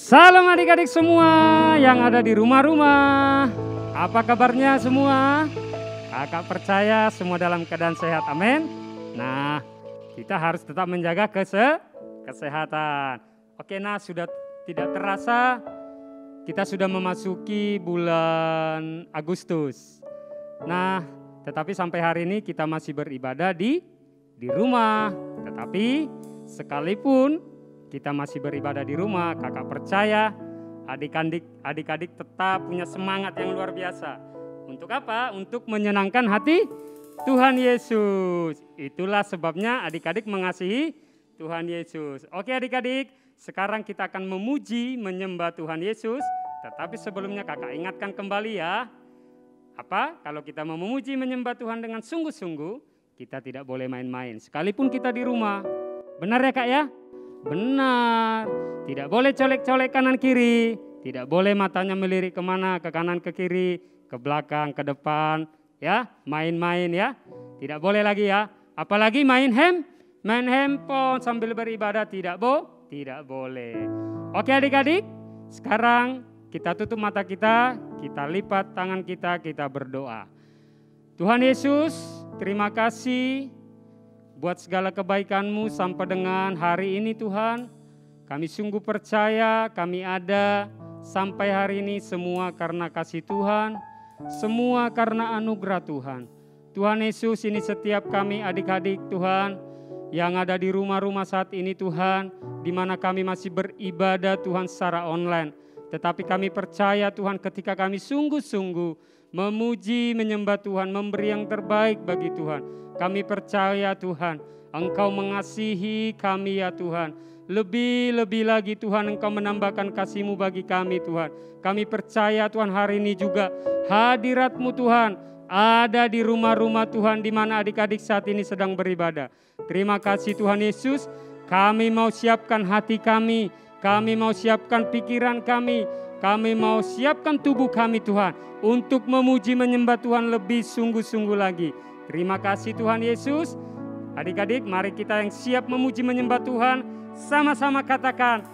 Salam adik-adik semua yang ada di rumah-rumah. Apa kabarnya semua? Kakak percaya semua dalam keadaan sehat, amin. Nah, kita harus tetap menjaga kesehatan. Oke, nah sudah tidak terasa kita sudah memasuki bulan Agustus. Nah, tetapi sampai hari ini kita masih beribadah di rumah. Tetapi sekalipun kita masih beribadah di rumah, kakak percaya adik-adik tetap punya semangat yang luar biasa. Untuk apa? Untuk menyenangkan hati Tuhan Yesus. Itulah sebabnya adik-adik mengasihi Tuhan Yesus. Oke adik-adik, sekarang kita akan memuji, menyembah Tuhan Yesus. Tetapi sebelumnya kakak ingatkan kembali ya. Apa? Kalau kita mau memuji, menyembah Tuhan dengan sungguh-sungguh, kita tidak boleh main-main. Sekalipun kita di rumah. Benar ya kak ya? Benar, tidak boleh colek-colek kanan kiri, tidak boleh matanya melirik kemana, ke kanan ke kiri, ke belakang, ke depan, ya, main-main ya, tidak boleh lagi ya, apalagi main handphone sambil beribadah tidak boleh. Oke adik-adik, sekarang kita tutup mata kita lipat tangan kita berdoa. Tuhan Yesus, terima kasih buat segala kebaikan-Mu sampai dengan hari ini Tuhan. Kami sungguh percaya kami ada sampai hari ini semua karena kasih Tuhan. Semua karena anugerah Tuhan. Tuhan Yesus, ini setiap kami adik-adik Tuhan yang ada di rumah-rumah saat ini Tuhan. Di mana kami masih beribadah Tuhan secara online. Tetapi kami percaya Tuhan ketika kami sungguh-sungguh memuji, menyembah Tuhan, memberi yang terbaik bagi Tuhan. Kami percaya Tuhan, Engkau mengasihi kami ya Tuhan. Lebih-lebih lagi Tuhan, Engkau menambahkan kasih-Mu bagi kami Tuhan. Kami percaya Tuhan hari ini juga hadirat-Mu Tuhan ada di rumah-rumah Tuhan di mana adik-adik saat ini sedang beribadah. Terima kasih Tuhan Yesus, kami mau siapkan hati kami mau siapkan pikiran kami mau siapkan tubuh kami Tuhan untuk memuji menyembah Tuhan lebih sungguh-sungguh lagi. Terima kasih Tuhan Yesus. Adik-adik, mari kita yang siap memuji menyembah Tuhan sama-sama katakan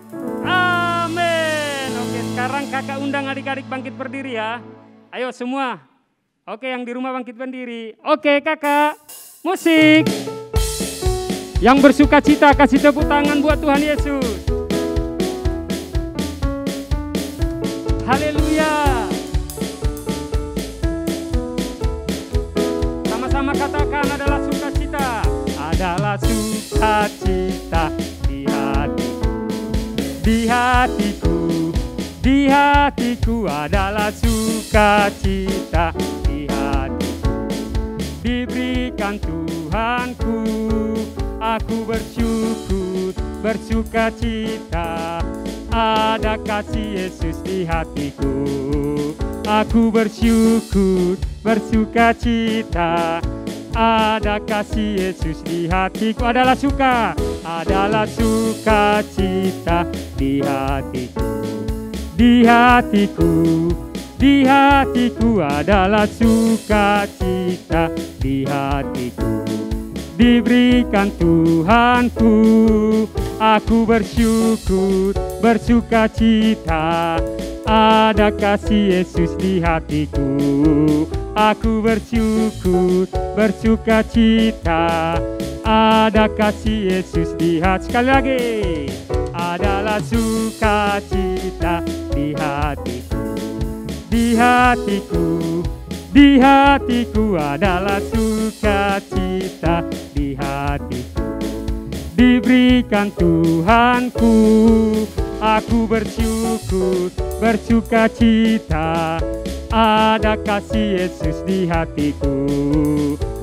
amin. Oke, sekarang kakak undang adik-adik bangkit berdiri ya. Ayo semua. Oke, yang di rumah bangkit berdiri. Oke kakak, musik. Yang bersuka cita kasih tepuk tangan buat Tuhan Yesus. Haleluya. Sama katakan adalah sukacita. Adalah sukacita di hatiku. Di hatiku. Di hatiku adalah sukacita di hatiku. Diberikan Tuhanku, aku bersyukur, bersukacita. Ada kasih Yesus di hatiku. Aku bersyukur, bersukacita. Ada kasih Yesus di hatiku. Adalah sukacita di hatiku. Di hatiku, di hatiku adalah sukacita di hatiku. Diberikan Tuhanku, aku bersyukur, bersukacita. Ada kasih Yesus di hatiku. Aku bersyukur, bersukacita. Ada kasih Yesus di hati. Sekali lagi. Adalah sukacita di hatiku. Di hatiku. Di hatiku adalah sukacita di hatiku. Diberikan Tuhanku, aku bersyukur, bersukacita. Ada kasih Yesus di hatiku.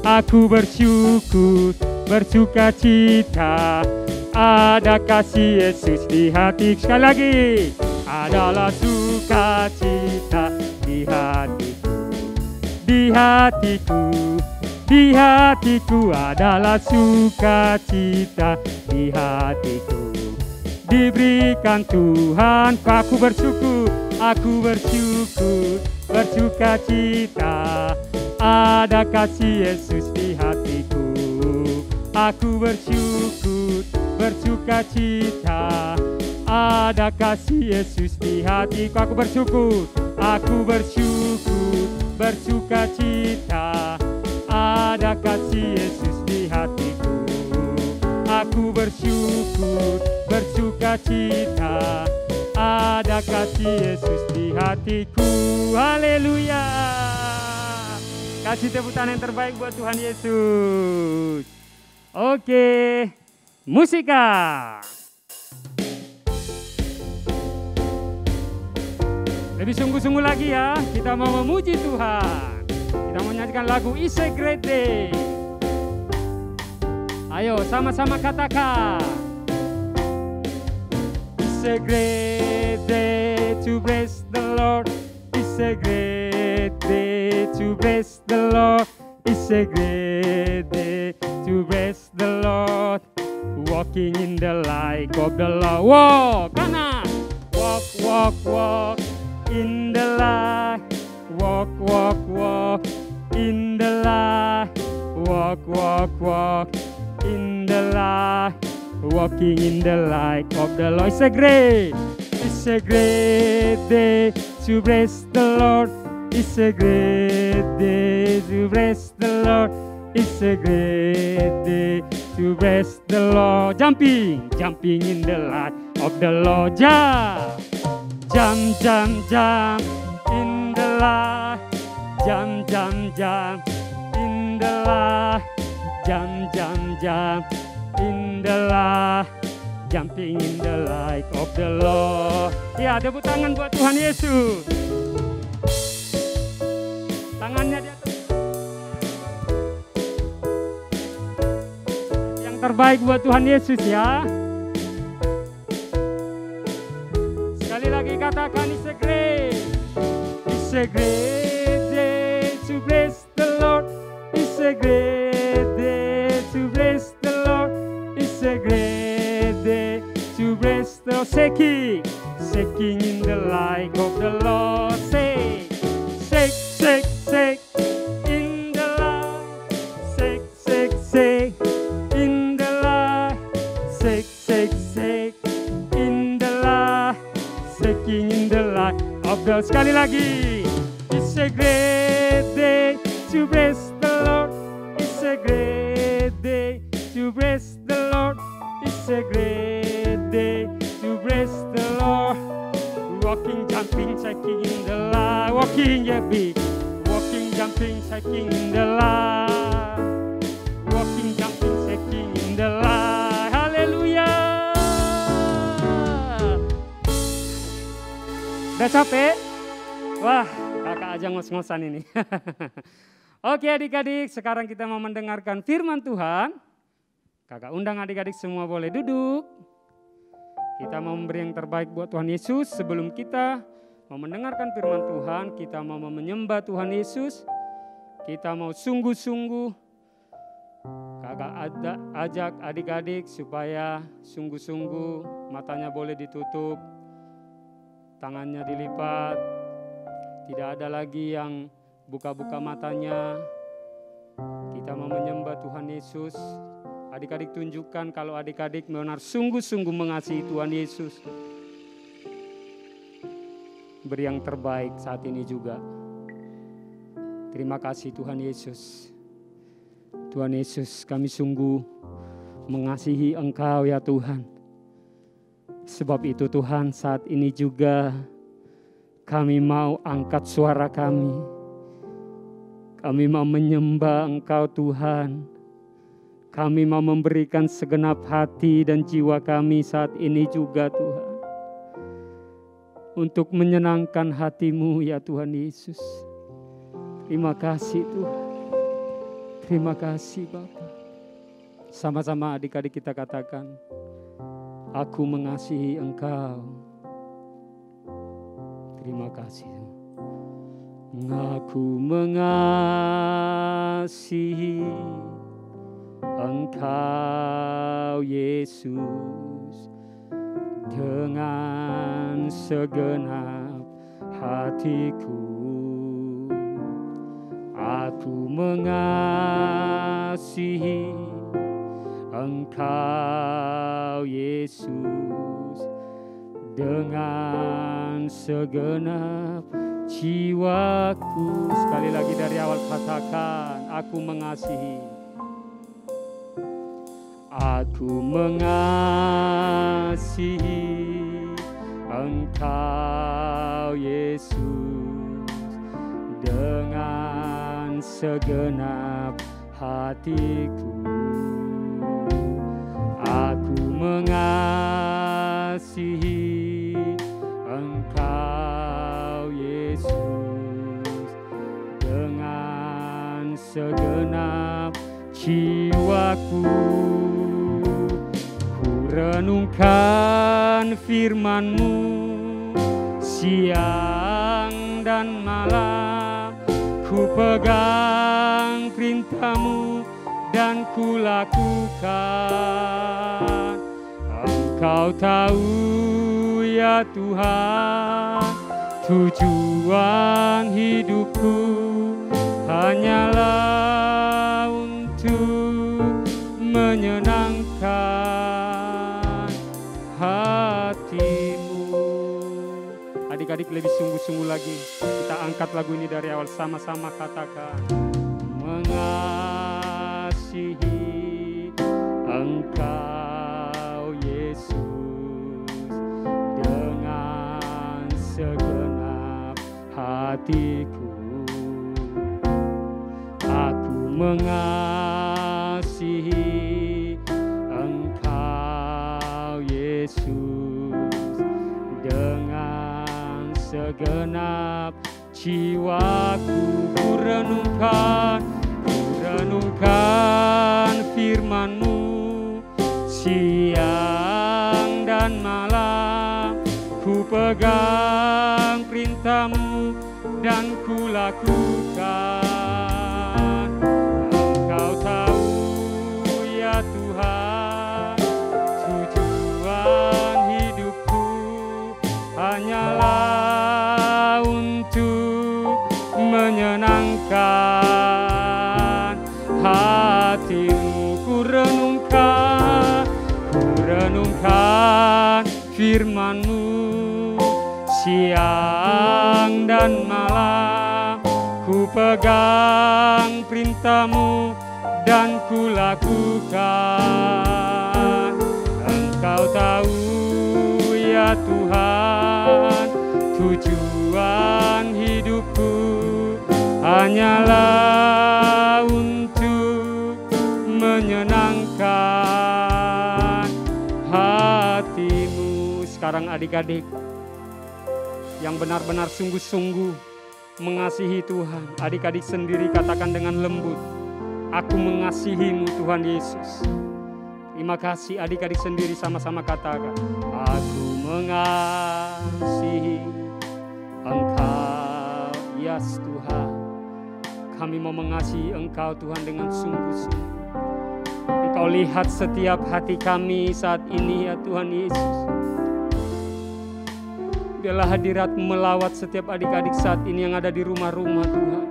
Aku bersyukur, bersukacita. Ada kasih Yesus di hatiku. Sekali lagi. Adalah sukacita di hatiku. Di hatiku. Di hatiku adalah sukacita di hatiku. Diberikan Tuhan, aku bersyukur, bersukacita. Ada kasih Yesus di hatiku. Aku bersyukur, bersukacita. Ada kasih Yesus di hatiku. Aku bersyukur, bersuka cita. Ada kasih Yesus di hatiku. Aku bersyukur, bersuka cita. Ada kasih Yesus di hatiku. Haleluya. Kasih tepuk tangan yang terbaik buat Tuhan Yesus. Oke, musika. Lebih sungguh-sungguh lagi ya, kita mau memuji Tuhan. Kita mau nyanyikan lagu It's a Great Day. Ayo sama-sama katakan. It's a great day to bless the Lord. It's a great day to bless the Lord. It's a great day to bless the Lord. Walking in the light of the Lord. Walk, kanan. Walk, walk, walk. In the light, walk, walk, walk. In the light, walk, walk, walk. In the light, walking in the light of the Lord. It's a great day to bless the Lord. It's a great day to bless the Lord. It's a great day to bless the Lord. Jumping in the light of the Lord. Jump, jump, jump in the light. Jump, jump, jump in the light. Jump, jump, jump in the light. Jumping in the light of the Lord. Ya, tepuk tangan buat Tuhan Yesus. Tangannya di atas. Yang terbaik buat Tuhan Yesus ya. Sekali lagi katakan it's a great day to bless the Lord. It's a great day to bless the Lord. It's a great day to bless the Lord. Shaking in the light of the Lord. Shake in the light. Shake in the light. Shake in the light. Shaking in the light of the. Sekali lagi. It's a great day to bless the Lord. It's a great day to bless the Lord. It's a great day to bless the Lord. Walking, jumping, shaking in the light. Walking, jumping, shaking in the light. Walking, jumping, shaking in the light. Haleluya. Udah capek? Wah, kakak aja ngos-ngosan ini. Oke adik-adik, sekarang kita mau mendengarkan firman Tuhan. Kakak undang adik-adik semua boleh duduk. Kita mau memberi yang terbaik buat Tuhan Yesus. Sebelum kita mau mendengarkan firman Tuhan, kita mau menyembah Tuhan Yesus. Kita mau sungguh-sungguh. Kakak ajak adik-adik supaya sungguh-sungguh matanya boleh ditutup. Tangannya dilipat. Tidak ada lagi yang buka-buka matanya. Kita mau menyembah Tuhan Yesus. Adik-adik tunjukkan kalau adik-adik benar sungguh-sungguh mengasihi Tuhan Yesus. Beri yang terbaik saat ini juga. Terima kasih Tuhan Yesus. Tuhan Yesus, kami sungguh mengasihi Engkau ya Tuhan. Sebab itu Tuhan, saat ini juga kami mau angkat suara kami. Kami mau menyembah Engkau Tuhan. Kami mau memberikan segenap hati dan jiwa kami saat ini juga Tuhan. Untuk menyenangkan hati-Mu ya Tuhan Yesus. Terima kasih Tuhan. Terima kasih Bapa. Sama-sama adik-adik kita katakan, aku mengasihi Engkau. Terima kasih. Aku mengasihi Engkau Yesus dengan segenap hatiku. Aku mengasihi Engkau Yesus dengan segenap jiwaku. Sekali lagi dari awal katakan, aku mengasihi. Aku mengasihi Engkau Yesus dengan segenap hatiku. Aku mengasihi Engkau Yesus dengan segenap jiwaku. Ku renungkan firman-Mu siang dan malam, ku pegang perintah-Mu dan ku lakukan. Engkau tahu ya Tuhan, tujuan hidupku hanyalah untuk menyenangkan hati-Mu. Adik-adik lebih sungguh-sungguh lagi, kita angkat lagu ini dari awal, sama-sama katakan. Mengasihi Engkau Yesus dengan segenap hatiku. Aku mengasihi Engkau Yesus dengan segenap jiwaku. Ku renungkan firman-Mu siang dan malam, ku pegang perintah-Mu dan ku lakukan. Engkau tahu ya Tuhan, tujuan hidupku hanyalah untuk menyenangkan hati-Mu. Ku renungkan firman-Mu siang dan malam, ku pegang perintah-Mu dan ku lakukan. Engkau tahu ya Tuhan, tujuan hidupku hanyalah untuk menyenangkan hati-Mu. Sekarang adik-adik yang benar-benar sungguh-sungguh mengasihi Tuhan, adik-adik sendiri katakan dengan lembut, aku mengasihi-Mu Tuhan Yesus. Terima kasih. Adik-adik sendiri sama-sama katakan, aku mengasihi Engkau. Yes Tuhan, kami mau mengasihi Engkau Tuhan dengan sungguh-sungguh. Engkau lihat setiap hati kami saat ini ya Tuhan Yesus. Biarlah hadirat melawat setiap adik-adik saat ini yang ada di rumah-rumah Tuhan.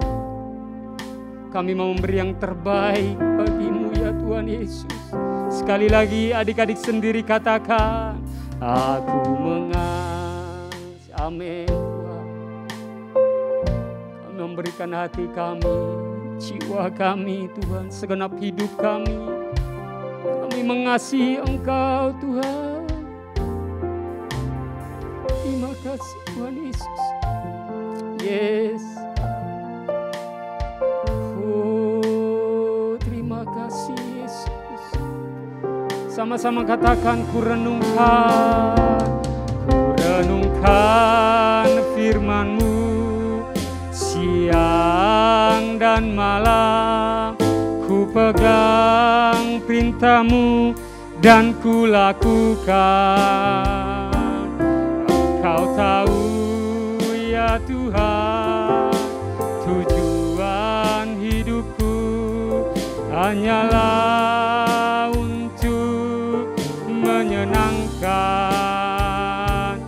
Kami mau memberi yang terbaik bagi-Mu ya Tuhan Yesus. Sekali lagi adik-adik sendiri katakan, aku mengasihi. Amin Tuhan. Kami memberikan hati kami, jiwa kami Tuhan, segenap hidup kami. Kami mengasihi Engkau Tuhan. Terima kasih Tuhan Yesus. Yes. Oh, terima kasih Yesus. Sama-sama katakan, ku renungkan firman-Mu siang dan malam, ku pegang perintah-Mu dan ku lakukan. Kau tahu ya Tuhan, tujuan hidupku hanyalah untuk menyenangkan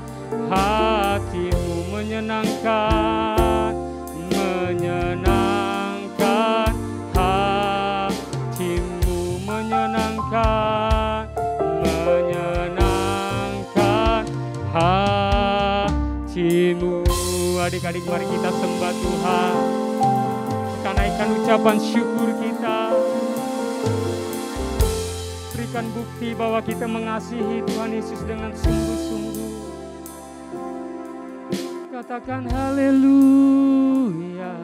hati-Mu, menyenangkan hati-Mu, menyenangkan hati. memuji-Mu. Adik-adik mari kita sembah Tuhan. Kita naikkan ucapan syukur kita. Berikan bukti bahwa kita mengasihi Tuhan Yesus dengan sungguh-sungguh. Katakan haleluya,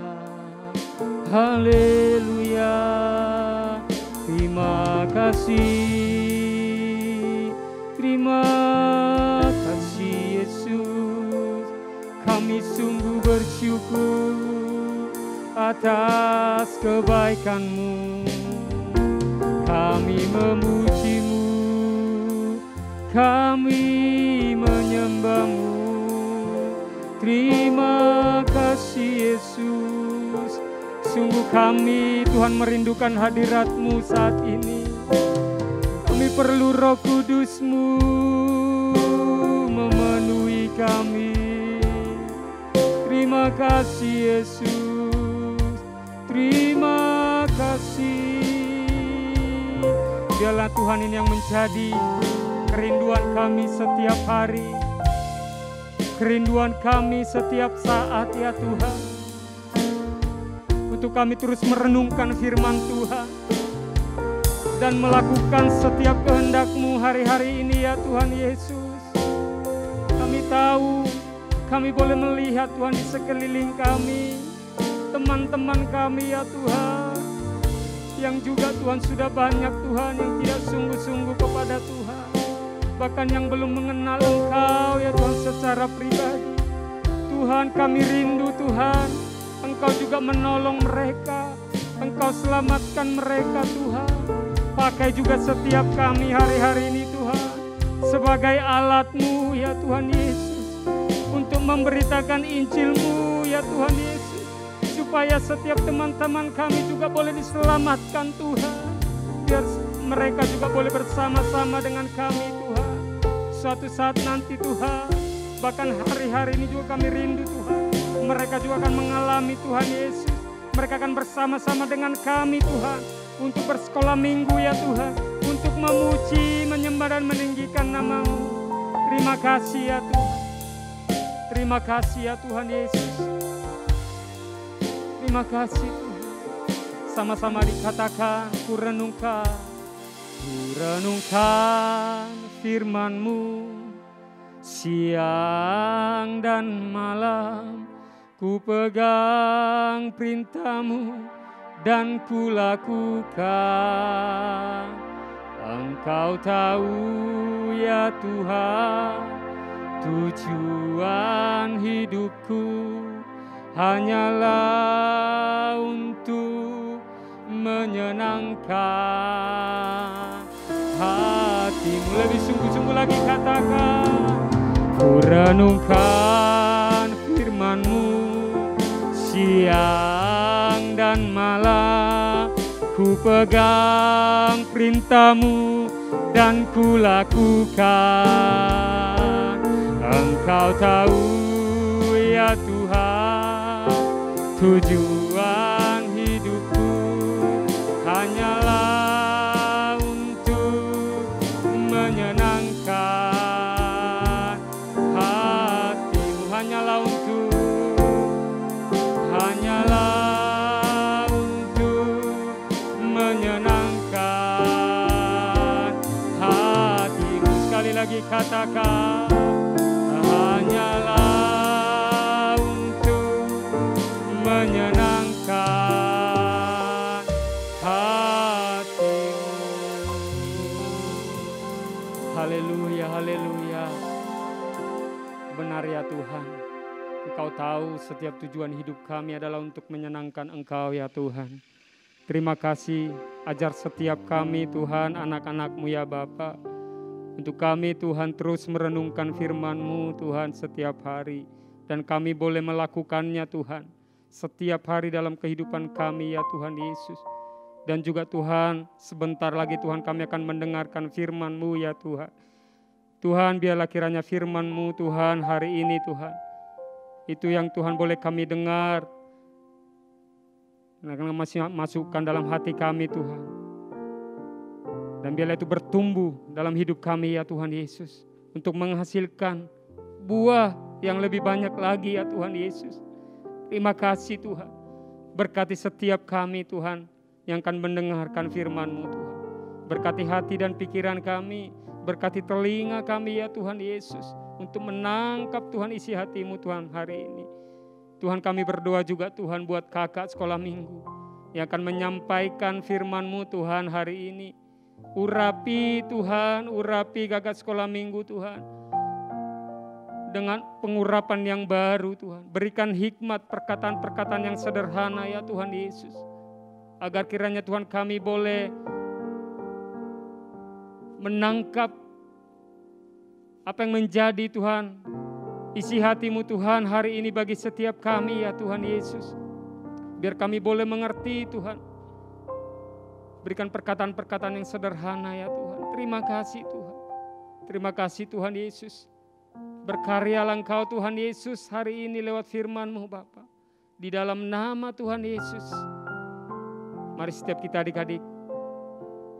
haleluya. Terima kasih, terima kasih Yesus. Kami sungguh bersyukur atas kebaikan-Mu. Kami memuji-Mu, kami menyembah-Mu. Terima kasih Yesus. Sungguh kami Tuhan merindukan hadirat-Mu saat ini. Kami perlu Roh Kudus-Mu memenuhi kami. Terima kasih Yesus, terima kasih. Biarlah Tuhan ini yang menjadi kerinduan kami setiap hari, kerinduan kami setiap saat ya Tuhan. Untuk kami terus merenungkan firman Tuhan dan melakukan setiap kehendak-Mu hari-hari ini ya Tuhan Yesus. Kami tahu kami boleh melihat Tuhan di sekeliling kami, teman-teman kami ya Tuhan, yang juga Tuhan sudah banyak Tuhan yang tidak sungguh-sungguh kepada Tuhan, bahkan yang belum mengenal Engkau ya Tuhan secara pribadi. Tuhan kami rindu Tuhan, Engkau juga menolong mereka, Engkau selamatkan mereka Tuhan. Pakai juga setiap kami hari-hari ini Tuhan sebagai alat-Mu ya Tuhan Yesus, untuk memberitakan Injil-Mu ya Tuhan Yesus, supaya setiap teman-teman kami juga boleh diselamatkan Tuhan. Biar mereka juga boleh bersama-sama dengan kami Tuhan. Suatu saat nanti Tuhan, bahkan hari-hari ini juga kami rindu Tuhan, mereka juga akan mengalami Tuhan Yesus. Mereka akan bersama-sama dengan kami Tuhan, untuk bersekolah minggu ya Tuhan, untuk memuji, menyembah dan meninggikan nama-Mu. Terima kasih ya Tuhan. Terima kasih ya Tuhan Yesus. Terima kasih Tuhan. Sama-sama dikatakan, ku renungkan firman-Mu siang dan malam. Ku pegang perintah-Mu dan ku lakukan. Engkau tahu ya Tuhan, tujuan hidupku hanyalah untuk menyenangkan hati-Mu. Lebih sungguh-sungguh lagi katakan, ku renungkan firman-Mu siang dan malam. Ku pegang perintah-Mu dan ku lakukan. Engkau tahu ya Tuhan, tujuan hidupku hanyalah untuk menyenangkan hati-Mu. Hanyalah untuk menyenangkan hati-Mu. Sekali lagi katakan, hanyalah untuk menyenangkan hati-Mu. Haleluya, haleluya. Benar ya Tuhan, Engkau tahu setiap tujuan hidup kami adalah untuk menyenangkan Engkau ya Tuhan. Terima kasih, ajar setiap kami Tuhan, anak-anak-Mu ya Bapa. Untuk kami Tuhan terus merenungkan firman-Mu Tuhan setiap hari. Dan kami boleh melakukannya Tuhan setiap hari dalam kehidupan kami ya Tuhan Yesus. Dan juga Tuhan, sebentar lagi Tuhan kami akan mendengarkan firman-Mu ya Tuhan. Tuhan, biarlah kiranya firman-Mu Tuhan hari ini Tuhan, itu yang Tuhan boleh kami dengar, karena masih masukkan dalam hati kami Tuhan. Dan biarlah itu bertumbuh dalam hidup kami ya Tuhan Yesus, untuk menghasilkan buah yang lebih banyak lagi ya Tuhan Yesus. Terima kasih Tuhan. Berkati setiap kami Tuhan yang akan mendengarkan firman-Mu Tuhan. Berkati hati dan pikiran kami, berkati telinga kami ya Tuhan Yesus, untuk menangkap Tuhan isi hati-Mu Tuhan hari ini. Tuhan kami berdoa juga Tuhan buat kakak sekolah minggu yang akan menyampaikan firman-Mu Tuhan hari ini. Urapi Tuhan, urapi kakak sekolah minggu Tuhan. Dengan pengurapan yang baru Tuhan. Berikan hikmat perkataan-perkataan yang sederhana ya Tuhan Yesus. Agar kiranya Tuhan kami boleh menangkap apa yang menjadi Tuhan isi hati-Mu Tuhan hari ini bagi setiap kami ya Tuhan Yesus. Biar kami boleh mengerti Tuhan. Berikan perkataan-perkataan yang sederhana ya Tuhan. Terima kasih Tuhan. Terima kasih Tuhan Yesus. Berkaryalah Engkau Tuhan Yesus hari ini lewat firman-Mu Bapa. Di dalam nama Tuhan Yesus. Mari setiap kita adik-adik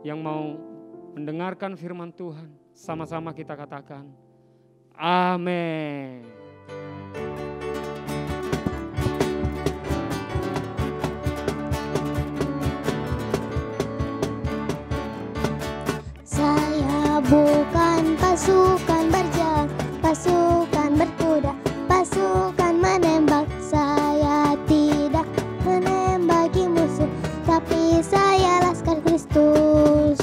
yang mau mendengarkan firman Tuhan, sama-sama kita katakan, amin. Saya bukan pasukan berjalan, pasukan berkuda, pasukan menembak. Saya tidak menembaki musuh, tapi saya laskar Kristus.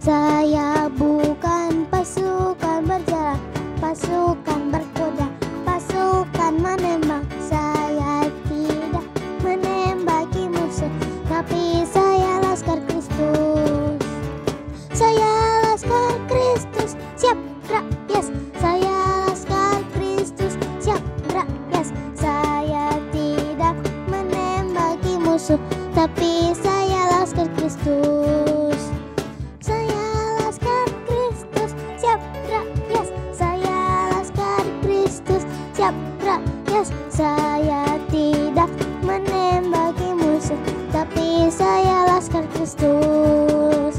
Saya bukan pasukan berjalan, pasukan berkuda, pasukan menembak. Saya tidak menembaki musuh, tapi saya laskar Kristus. Saya laskar Kristus, siap yes. Saya laskar Kristus, siap yes. Saya tidak menembaki musuh, tapi saya laskar Kristus. Saya laskar Kristus, siap yes. Saya laskar Kristus, siap yes. Saya tidak menembaki musuh, tapi saya laskar Kristus.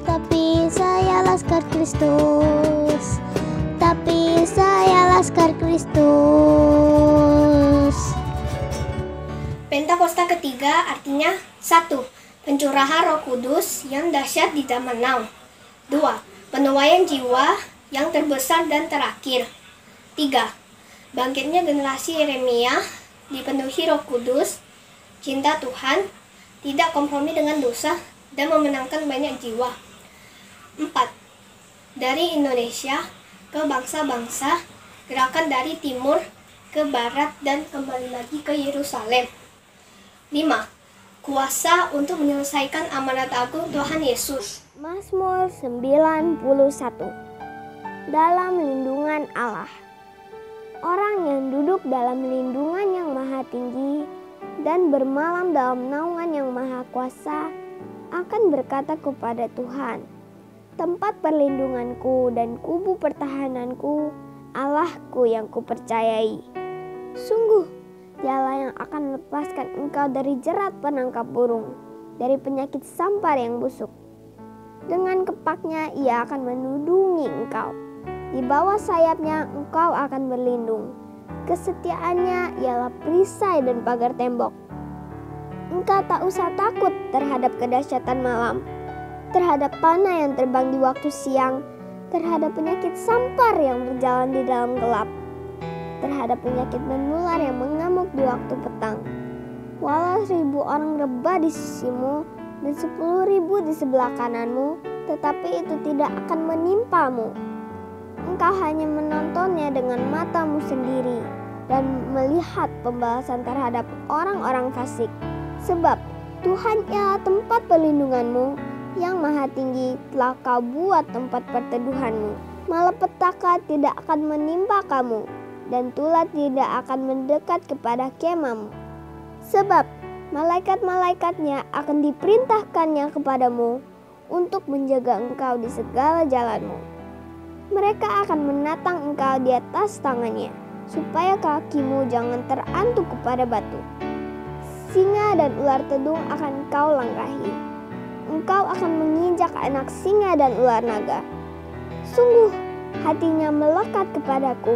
Tapi saya laskar Kristus. Tapi saya laskar Kristus. Pentakosta ketiga artinya 1. Pencurahan Roh Kudus yang dahsyat di zaman now. 2. Penuaian jiwa yang terbesar dan terakhir. 3. Bangkitnya generasi Yeremia dipenuhi Roh Kudus, cinta Tuhan, tidak kompromi dengan dosa, dan memenangkan banyak jiwa. 4. Dari Indonesia ke bangsa-bangsa, gerakan dari timur ke barat dan kembali lagi ke Yerusalem. 5. Kuasa untuk menyelesaikan amanat agung Tuhan Yesus. Mazmur 91. Dalam lindungan Allah. Orang yang duduk dalam lindungan yang maha tinggi dan bermalam dalam naungan yang maha kuasa akan berkata kepada Tuhan, tempat perlindunganku dan kubu pertahananku, Allahku yang kupercayai. Sungguh, Dialah yang akan melepaskan engkau dari jerat penangkap burung, dari penyakit sampar yang busuk. Dengan kepaknya ia akan menudungi engkau. Di bawah sayapnya engkau akan berlindung. Kesetiaannya ialah perisai dan pagar tembok. Engkau tak usah takut terhadap kedahsyatan malam, terhadap panah yang terbang di waktu siang, terhadap penyakit sampar yang berjalan di dalam gelap, terhadap penyakit menular yang mengamuk di waktu petang. Walau 1000 orang rebah di sisimu dan 10.000 di sebelah kananmu, tetapi itu tidak akan menimpamu. Engkau hanya menontonnya dengan matamu sendiri dan melihat pembalasan terhadap orang-orang fasik. Sebab Tuhan ialah tempat perlindunganmu, yang maha tinggi telah kau buat tempat perteduhanmu. Malapetaka tidak akan menimpa kamu, dan tulah tidak akan mendekat kepada kemahmu. Sebab malaikat-malaikatnya akan diperintahkannya kepadamu untuk menjaga engkau di segala jalanmu. Mereka akan menatang engkau di atas tangannya, supaya kakimu jangan terantuk kepada batu. Singa dan ular tedung akan kau langkahi. Engkau akan menginjak anak singa dan ular naga. Sungguh, hatinya melekat kepadaku.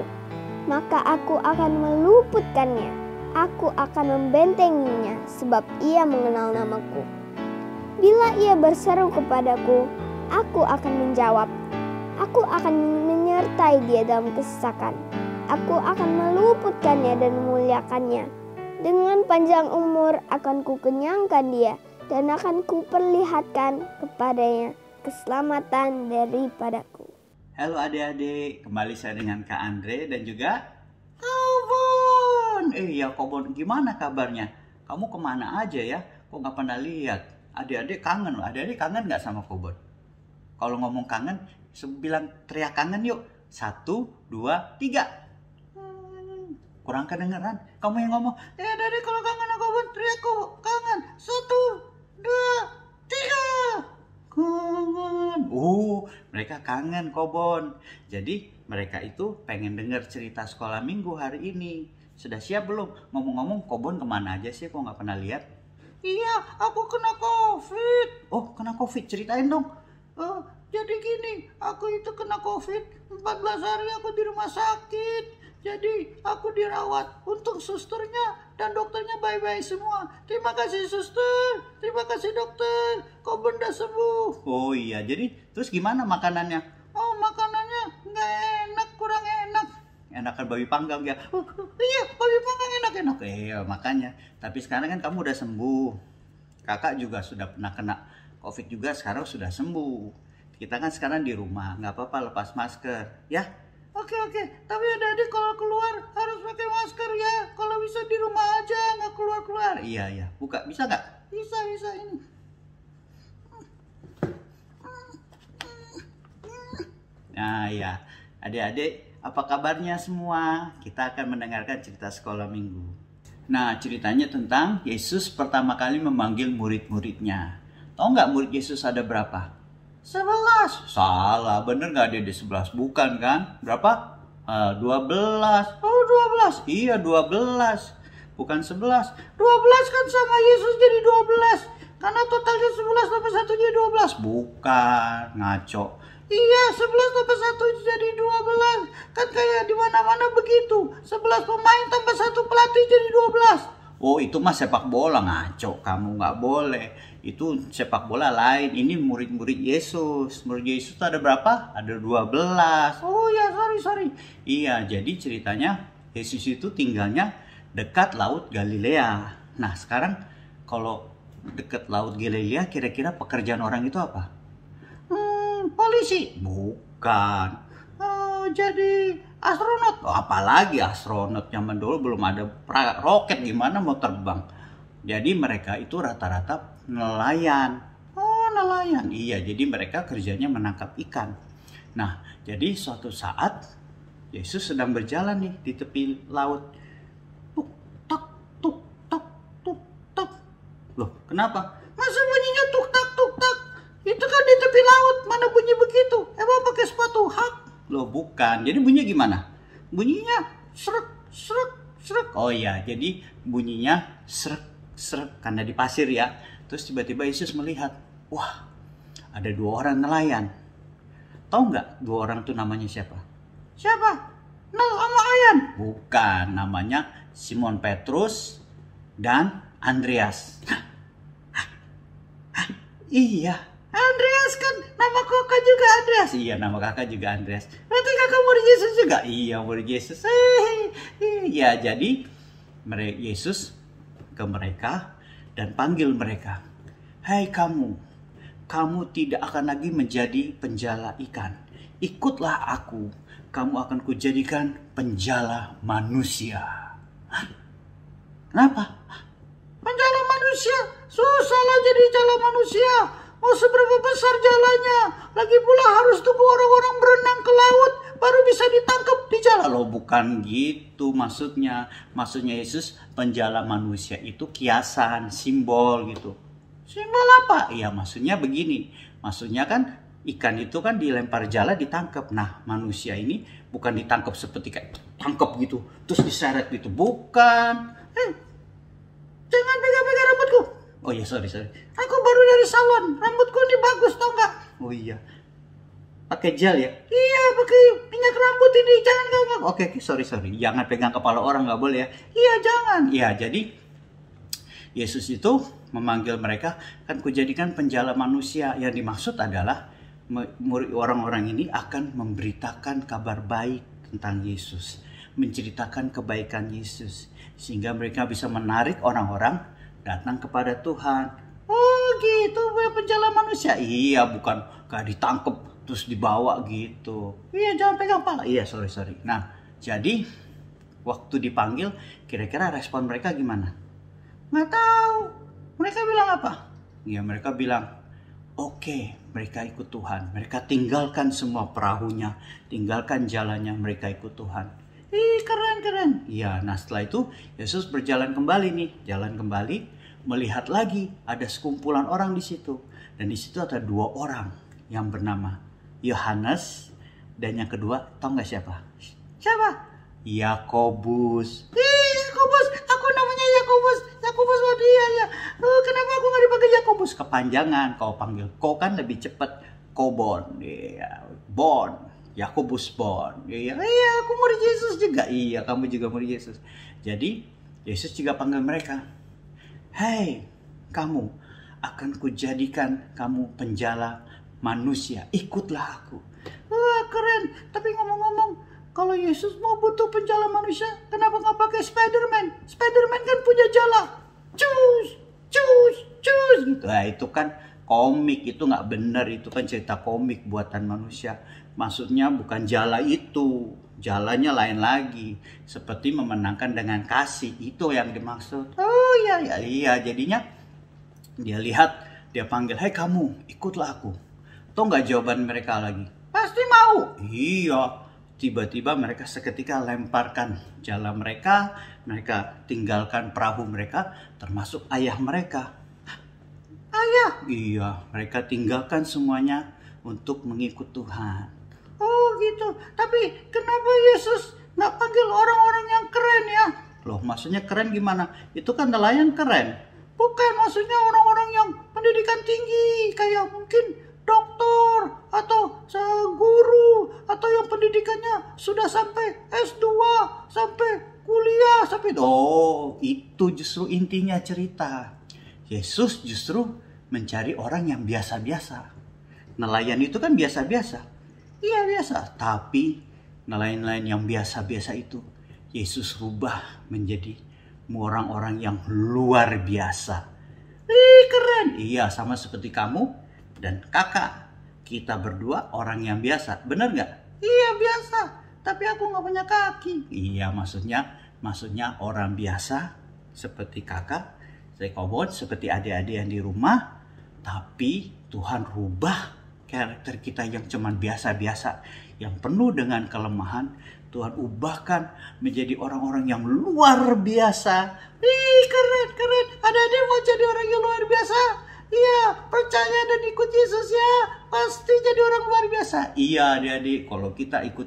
maka aku akan meluputkannya. Aku akan membentenginya sebab ia mengenal namaku. Bila ia berseru kepadaku, aku akan menjawab. Aku akan menyertai dia dalam kesesakan. Aku akan meluputkannya dan memuliakannya. Dengan panjang umur akan kukenyangkan dia dan akan kuperlihatkan kepadanya keselamatan daripadaku. Halo adik-adik, kembali saya dengan Kak Andre dan juga Kobon. Ya Kobon, gimana kabarnya? Kamu kemana aja ya? Kok nggak pernah lihat? Adik-adik kangen loh. Adik-adik kangen nggak sama Kobon? Kalau ngomong kangen, bilang teriak kangen yuk. 1, 2, 3. Kurang kedengeran. Kamu yang ngomong. Adik-adik kalau kangen sama Kobon, teriak kangen. 1, 2, 3. Kangen. Mereka kangen Kobon. Jadi mereka itu pengen denger cerita sekolah minggu hari ini. Sudah siap belum? Ngomong-ngomong, Kobon kemana aja sih? Kok nggak pernah lihat? Iya, aku kena COVID. Oh, kena COVID. Ceritain dong. Jadi gini, aku itu kena COVID. 14 hari aku di rumah sakit. Jadi aku dirawat. Untung susternya dan dokternya baik-baik semua. Terima kasih suster. Terima kasih dokter. Kobon udah sembuh. Oh iya, jadi terus gimana makanannya? Oh, makanannya nggak enak, kurang enak. Enakan babi panggang ya. Iya, babi panggang enak-enak. Iya, makanya. Tapi sekarang kan kamu udah sembuh. Kakak juga sudah pernah kena COVID juga, sekarang sudah sembuh. Kita kan sekarang di rumah, nggak apa-apa lepas masker, ya. Oke. Tapi adik-adik kalau keluar harus pakai masker ya. Kalau bisa di rumah aja, nggak keluar-keluar. Iya. Buka, bisa nggak? Bisa ini. Nah ya, adik-adik, apa kabarnya semua? Kita akan mendengarkan cerita sekolah minggu. Nah, ceritanya tentang Yesus pertama kali memanggil murid-muridnya. Tahu nggak murid Yesus ada berapa? 11. Salah, bener nggak ada di 11? Bukan kan? Berapa? 12. Oh, 12. Iya, 12. Bukan 11. 12 kan sama Yesus jadi 12. Karena totalnya 11 tambah 1 jadi 12. Bukan, ngaco. Iya, 11 tambah 1 jadi 12. Kan kayak di mana-mana begitu. 11 pemain tambah 1 pelatih jadi 12. Oh, itu mah sepak bola, ngaco. Kamu nggak boleh. Itu sepak bola lain. Ini murid-murid Yesus. Murid Yesus ada berapa? Ada 12. Oh ya, sorry. Iya, jadi ceritanya Yesus itu tinggalnya dekat Laut Galilea. Nah, sekarang kalau dekat Laut Galilea, kira-kira pekerjaan orang itu apa? Polisi? Bukan. Jadi astronot? Apalagi astronot, zaman dulu belum ada roket, gimana mau terbang. Jadi mereka itu rata-rata nelayan. Oh, nelayan. Iya, jadi mereka kerjanya menangkap ikan. Nah, jadi suatu saat Yesus sedang berjalan nih di tepi laut. Tuk tak. Loh, kenapa? Masa bunyinya tuk tak. Itu kan di tepi laut, mana bunyi begitu? Emang pakai sepatu hak? Loh, bukan. Jadi bunyinya gimana? Bunyinya srek. Oh iya, jadi bunyinya srek karena di pasir ya. Terus tiba-tiba Yesus melihat, wah, ada 2 orang nelayan. Tahu nggak 2 orang itu namanya siapa? Siapa? Nel sama Ayan? Bukan, namanya Simon Petrus dan Andreas. Iya. Andreas kan nama kakak juga Andreas. Iya, nama kakak juga Andreas. Berarti kakak murid Yesus juga? Iya, murid Yesus. Iya, jadi Yesus ke mereka dan panggil mereka. Hai kamu tidak akan lagi menjadi penjala ikan. Ikutlah aku, kamu akan kujadikan penjala manusia. Kenapa? Penjala manusia? Susahlah jadi penjala manusia. Oh, seberapa besar jalannya? Lagi pula harus tunggu orang-orang berenang ke laut baru bisa ditangkap di jala. Loh, bukan gitu maksudnya. Maksudnya Yesus penjala manusia itu kiasan, simbol gitu. Simbol apa? Iya, maksudnya begini. Maksudnya kan ikan itu kan dilempar jala ditangkap. Nah, manusia ini bukan ditangkap seperti kayak tangkap gitu terus diseret gitu. Bukan. Jangan pegang-pegang rambutku. Oh iya, sorry. Aku baru dari salon, rambutku ini bagus, tau nggak? Oh iya. Pakai gel ya? Iya, pakai minyak rambut ini jangan ganggu. Oke, sorry. Jangan pegang kepala orang, nggak boleh ya. Iya, jangan. Iya, jadi Yesus itu memanggil mereka, kan kujadikan penjala manusia. Yang dimaksud adalah orang-orang ini akan memberitakan kabar baik tentang Yesus, menceritakan kebaikan Yesus, sehingga mereka bisa menarik orang-orang datang kepada Tuhan. Oh gitu, penjala manusia. Iya, bukan kayak ditangkep terus dibawa gitu. Iya, jangan pegang kepala. Iya, sorry. Nah, jadi waktu dipanggil, kira-kira respon mereka gimana? Nggak tahu. Mereka bilang apa? Ya, mereka bilang, oke, mereka ikut Tuhan. Mereka tinggalkan semua perahunya, tinggalkan jalannya, mereka ikut Tuhan. Keren. Ya, nah setelah itu Yesus berjalan kembali nih, melihat lagi ada sekumpulan orang di situ. Dan di situ ada 2 orang yang bernama Yohanes dan yang kedua, tahu nggak siapa? Siapa? Yakobus. Yakobus, aku namanya Yakobus. Yakobus, dia ya. Kenapa aku nggak dipanggil Yakobus? Kepanjangan, kau panggil kau kan lebih cepat. Kobon, iya, Bon. Yakobus Bon. Iya, aku murid Yesus juga. Iya, kamu juga murid Yesus. Jadi Yesus juga panggil mereka. Hei, kamu, akan kujadikan kamu penjala manusia. Ikutlah aku. Wah, keren. Tapi ngomong-ngomong, kalau Yesus mau butuh penjala manusia, kenapa nggak pakai Spiderman? Spiderman kan punya jala. Cus. Gitu. Nah, itu kan komik, itu nggak benar. Itu kan cerita komik buatan manusia. Maksudnya bukan jala itu. Jalannya lain lagi. Seperti memenangkan dengan kasih. Itu yang dimaksud. Oh iya. Jadinya dia lihat, dia panggil, hei kamu, ikutlah aku. Tahu nggak jawaban mereka lagi? Pasti mau. Iya. Tiba-tiba mereka seketika lemparkan jala mereka. Mereka tinggalkan perahu mereka, termasuk ayah mereka. Ayah? Iya, mereka tinggalkan semuanya untuk mengikut Tuhan. Oh gitu. Tapi kenapa Yesus nggak panggil orang-orang yang keren ya? Loh, maksudnya keren gimana? Itu kan nelayan keren. Bukan, maksudnya orang-orang yang pendidikan tinggi, kayak mungkin dokter atau guru atau yang pendidikannya sudah sampai S2, sampai kuliah, sampai itu justru intinya cerita. Yesus justru mencari orang yang biasa-biasa. Nelayan itu kan biasa-biasa. Iya, biasa. Tapi nelayan-nelayan yang biasa-biasa itu Yesus rubah menjadi orang-orang yang luar biasa. Keren. Iya, sama seperti kamu dan kakak. Kita berdua orang yang biasa. Bener nggak? Iya, biasa. Tapi aku nggak punya kaki. Iya, maksudnya orang biasa seperti kakak, saya Kobon, seperti adik-adik yang di rumah. Tapi Tuhan rubah karakter kita yang cuman biasa-biasa, yang penuh dengan kelemahan. Tuhan ubahkan menjadi orang-orang yang luar biasa. Keren. Adik-adik mau jadi orang yang luar biasa? Iya, percaya dan ikut Yesus ya. Pasti jadi orang luar biasa. Iya, adik-adik, kalau kita ikut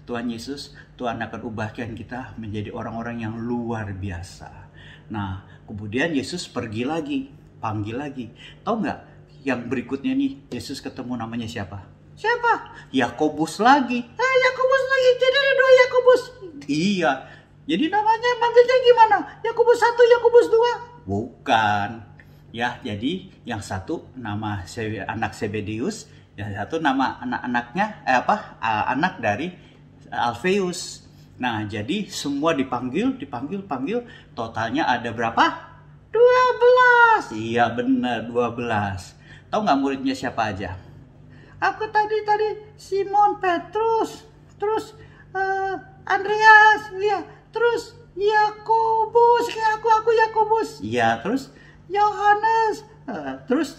Tuhan Yesus, Tuhan akan ubahkan kita menjadi orang-orang yang luar biasa. Nah, kemudian Yesus pergi lagi, panggil lagi. Tahu nggak? Yang berikutnya nih, Yesus ketemu namanya siapa? Siapa? Yakobus lagi. Yakobus lagi. Jadi ada 2 Yakobus. Iya. Jadi namanya manggilnya gimana? Yakobus 1, Yakobus 2? Bukan. Ya, jadi yang satu nama anak Zebedeus, yang satu nama anak-anaknya anak dari Alfeus. Nah, jadi semua dipanggil, totalnya ada berapa? 12. Iya, benar, 12. Tahu nggak muridnya siapa aja? Aku tadi Simon Petrus, terus Andreas, iya, terus Yakobus, kayak aku Yakobus. Iya, terus Yohanes, terus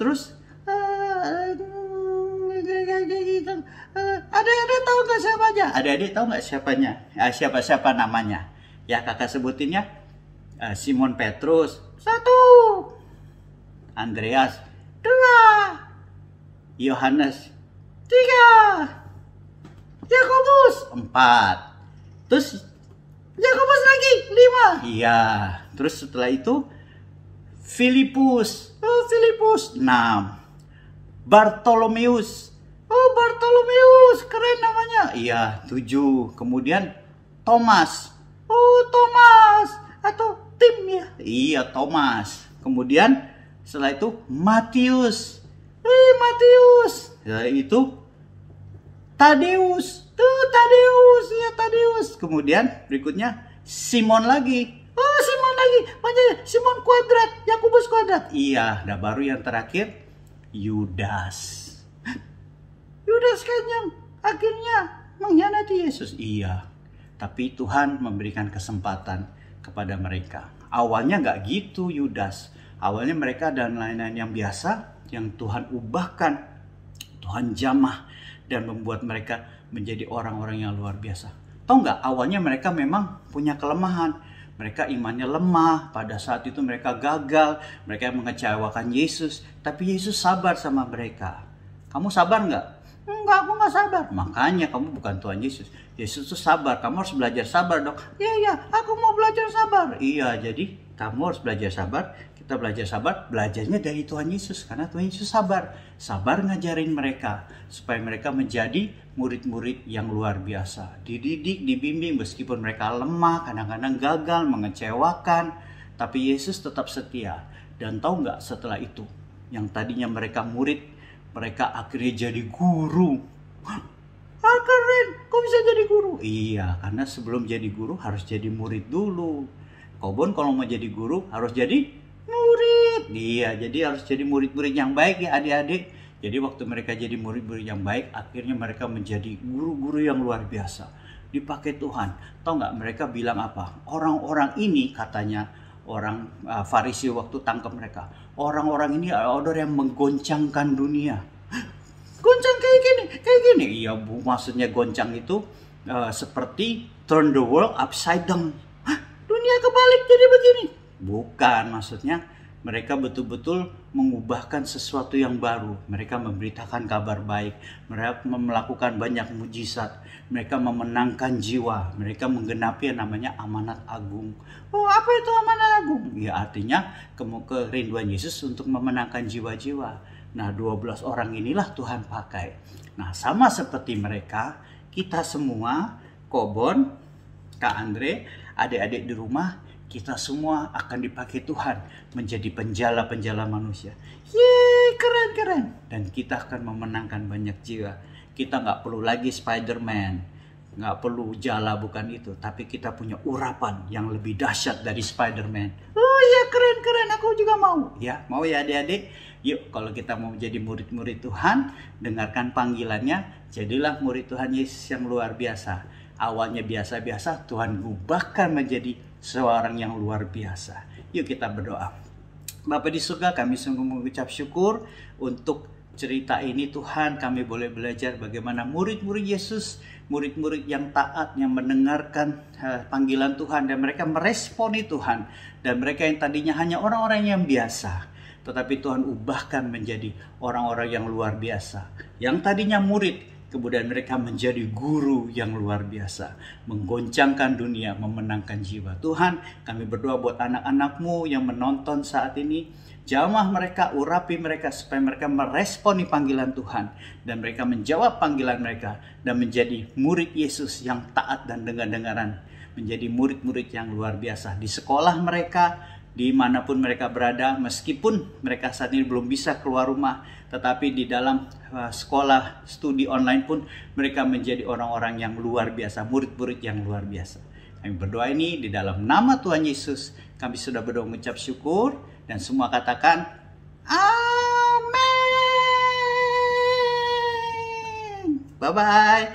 adik-adik tahu nggak siapanya? Adik-adik tahu nggak siapanya? Siapa namanya? Ya, kakak sebutinnya. Simon Petrus 1, Andreas 2, Yohanes 3, Yakobus 4, terus Yakobus lagi 5. Iya, terus setelah itu Filipus 6, Bartolomeus Oh, Bartolomeus, keren namanya. Iya, 7. Kemudian Thomas. Oh, Thomas. Atau Tim ya. Iya, Thomas. Kemudian setelah itu Matius. Matius. Setelah itu Tadeus. Tadeus. Iya, Tadeus. Kemudian berikutnya Simon lagi. Oh, Simon lagi. Makanya Simon kuadrat, Yakobus kuadrat. Iya, dan baru yang terakhir Yudas. Yudas kan yang akhirnya mengkhianati Yesus. Iya, tapi Tuhan memberikan kesempatan kepada mereka. Awalnya nggak gitu Yudas. Awalnya mereka dan lain-lain yang biasa, yang Tuhan ubahkan, Tuhan jamah dan membuat mereka menjadi orang-orang yang luar biasa. Tahu nggak? Awalnya mereka memang punya kelemahan. Mereka imannya lemah. Pada saat itu mereka gagal. Mereka mengecewakan Yesus. Tapi Yesus sabar sama mereka. Kamu sabar nggak? Enggak, aku nggak sabar. Makanya kamu bukan Tuhan Yesus. Yesus itu sabar. Kamu harus belajar sabar dong. Iya, aku mau belajar sabar. Iya, jadi kamu harus belajar sabar. Kita belajar sabar, belajarnya dari Tuhan Yesus. Karena Tuhan Yesus sabar. Sabar ngajarin mereka. Supaya mereka menjadi murid-murid yang luar biasa. Dididik, dibimbing meskipun mereka lemah, kadang-kadang gagal, mengecewakan. Tapi Yesus tetap setia. Dan tahu nggak setelah itu? Yang tadinya mereka murid, mereka akhirnya jadi guru. Keren, kok bisa jadi guru? Iya, karena sebelum jadi guru harus jadi murid dulu. Kobon kalau mau jadi guru harus jadi murid. Iya, jadi harus jadi murid-murid yang baik ya adik-adik. Jadi waktu mereka jadi murid-murid yang baik, akhirnya mereka menjadi guru-guru yang luar biasa. Dipakai Tuhan. Tahu nggak mereka bilang apa? Orang-orang ini katanya, orang Farisi waktu tangkap mereka. Orang-orang ini adalah yang menggoncangkan dunia. Goncang kayak gini. Iya bu, maksudnya goncang itu seperti turn the world upside down. Dunia kebalik jadi begini. Bukan, maksudnya mereka betul-betul mengubahkan sesuatu yang baru. Mereka memberitakan kabar baik. Mereka melakukan banyak mujizat. Mereka memenangkan jiwa. Mereka menggenapi yang namanya amanat agung. Oh, apa itu amanat agung? Ya artinya kerinduan Yesus untuk memenangkan jiwa-jiwa. Nah, 12 orang inilah Tuhan pakai. Nah, sama seperti mereka, kita semua, Kobon, Kak Andre, adik-adik di rumah, kita semua akan dipakai Tuhan menjadi penjala-penjala manusia. Yeay, keren. Dan kita akan memenangkan banyak jiwa. Kita nggak perlu lagi Spider-Man, nggak perlu jala, bukan itu. Tapi kita punya urapan yang lebih dahsyat dari Spider-Man. Oh iya, keren, aku juga mau. Ya, mau ya adik-adik? Yuk, kalau kita mau jadi murid-murid Tuhan, dengarkan panggilannya, jadilah murid Tuhan Yesus yang luar biasa. Awalnya biasa-biasa, Tuhan ubahkan menjadi seorang yang luar biasa. Yuk kita berdoa. Bapa di surga, kami sungguh mengucap syukur untuk cerita ini Tuhan. Kami boleh belajar bagaimana murid-murid Yesus, murid-murid yang taat, yang mendengarkan panggilan Tuhan. Dan mereka meresponi Tuhan. Dan mereka yang tadinya hanya orang-orang yang biasa, tetapi Tuhan ubahkan menjadi orang-orang yang luar biasa. Yang tadinya murid, kemudian mereka menjadi guru yang luar biasa. Menggoncangkan dunia, memenangkan jiwa. Tuhan, kami berdoa buat anak-anak-Mu yang menonton saat ini. Jamah mereka, urapi mereka supaya mereka meresponi panggilan Tuhan. Dan mereka menjawab panggilan mereka. Dan menjadi murid Yesus yang taat dan dengar-dengaran. Menjadi murid-murid yang luar biasa. Di sekolah mereka, dimanapun mereka berada, meskipun mereka saat ini belum bisa keluar rumah, tetapi di dalam sekolah studi online pun mereka menjadi orang-orang yang luar biasa, murid-murid yang luar biasa. Kami berdoa ini di dalam nama Tuhan Yesus. Kami sudah berdoa mengucap syukur dan semua katakan amin. Bye-bye.